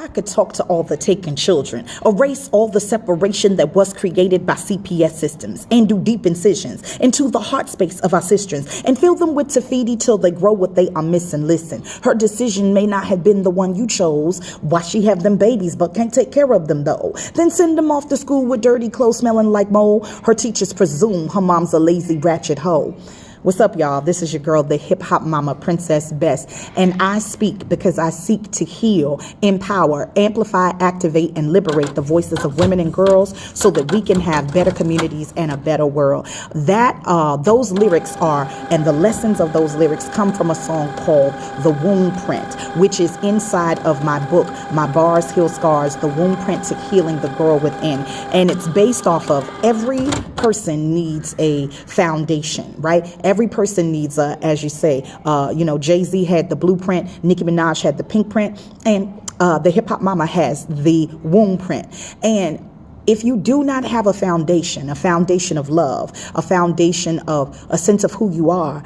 I could talk to all the taken children, erase all the separation that was created by CPS systems, and do deep incisions into the heart space of our sisters, and fill them with Tafidi till they grow what they are missing. Listen, her decision may not have been the one you chose. Why she have them babies but can't take care of them though? Then send them off to school with dirty clothes smelling like mold. Her teachers presume her mom's a lazy ratchet hoe. What's up, y'all? This is your girl, the hip hop mama, Princess Best, and I speak because I seek to heal, empower, amplify, activate, and liberate the voices of women and girls so that we can have better communities and a better world. Those lyrics are, and the lessons of those lyrics come from a song called The WombPrint, which is inside of my book, My BARZ Heal Scars, The WombPrint to Healing the Girl Within. And it's based off of every person needs a foundation, right? Every person needs as you say, Jay-Z had the blueprint, Nicki Minaj had the pink print, and the hip hop mama has the womb print. And if you do not have a foundation of love, a foundation of a sense of who you are,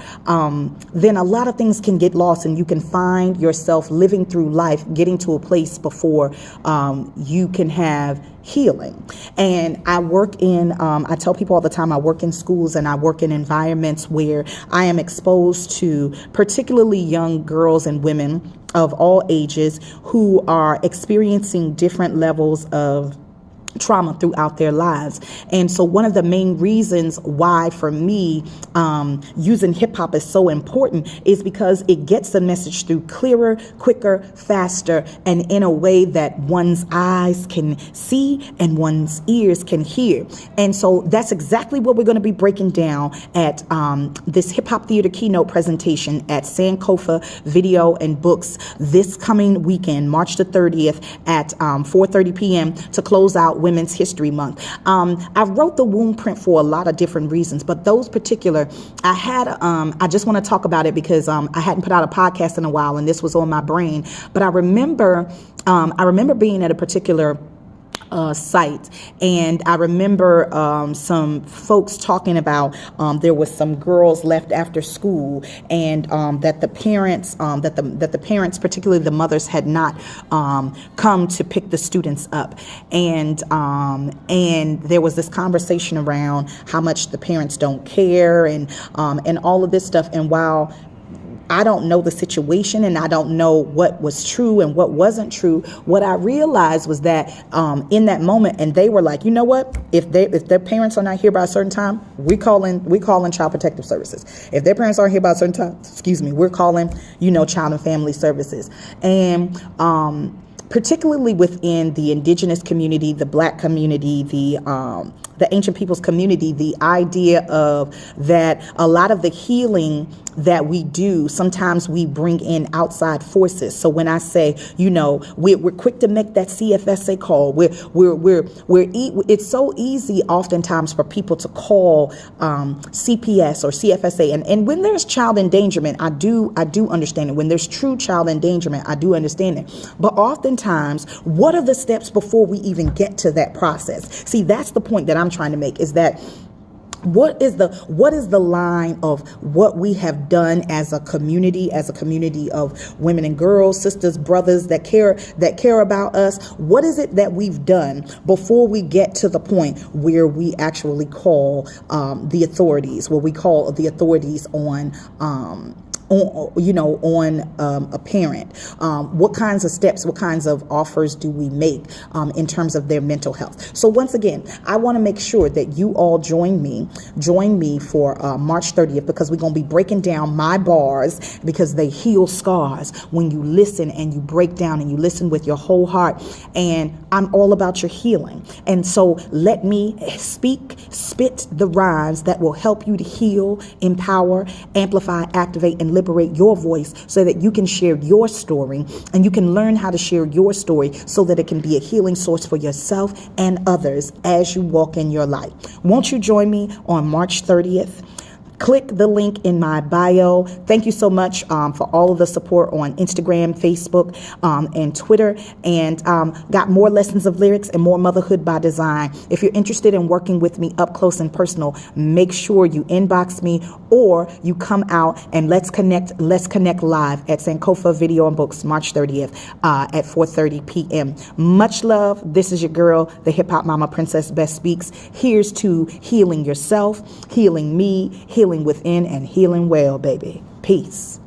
then a lot of things can get lost, and you can find yourself living through life, getting to a place before you can have healing. And I work in, I tell people all the time, I work in schools and I work in environments where I am exposed to particularly young girls and women of all ages who are experiencing different levels of trauma throughout their lives. And so one of the main reasons why for me using hip hop is so important is because it gets the message through clearer, quicker, faster, and in a way that one's eyes can see and one's ears can hear. And so that's exactly what we're going to be breaking down at this hip hop theater keynote presentation at Sankofa Video and Books this coming weekend, March the 30th at 4:30 p.m. to close out Women's History Month. I wrote the WombPrint for a lot of different reasons, but those particular, I just want to talk about it because I hadn't put out a podcast in a while, and this was on my brain. But I remember being at a particular site, and I remember some folks talking about there was some girls left after school, and that the parents, particularly the mothers, had not come to pick the students up, and there was this conversation around how much the parents don't care, and all of this stuff. And while I don't know the situation and I don't know what was true and what wasn't true, what I realized was that in that moment, and they were like, you know what, if their parents are not here by a certain time, we calling Child Protective Services. If their parents aren't here by a certain time, we're calling, Child and Family Services. And particularly within the indigenous community, the Black community, the ancient people's community, the idea of that a lot of the healing that we do, sometimes we bring in outside forces. So when I say, we're quick to make that CFSA call, it's so easy oftentimes for people to call CPS or CFSA, and when there's child endangerment, I do understand it. When there's true child endangerment, I do understand it. But oftentimes, what are the steps before we even get to that process? See, that's the point that I'm trying to make, is that what is the line of what we have done as a community of women and girls, sisters, brothers that care about us? What is it that we've done before we get to the point where we actually call the authorities, on a parent? What kinds of steps, what kinds of offers do we make in terms of their mental health? So once again, I want to make sure that you all join me for March 30th, because we're going to be breaking down my bars, because they heal scars when you listen and you break down and you listen with your whole heart. And I'm all about your healing. And so let me spit the rhymes that will help you to heal, empower, amplify, activate, and liberate your voice so that you can share your story, and you can learn how to share your story so that it can be a healing source for yourself and others as you walk in your life. Won't you join me on March 30th? Click the link in my bio. Thank you so much for all of the support on Instagram, Facebook, and Twitter. And got more lessons of lyrics and more motherhood by design. If you're interested in working with me up close and personal, make sure you inbox me or you come out and let's connect live at Sankofa Video and Books, March 30th at 4:30 p.m. Much love. This is your girl, the Hip Hop Mama, Princess Best Speaks. Here's to healing yourself, healing me, healing within, and healing well, baby. Peace.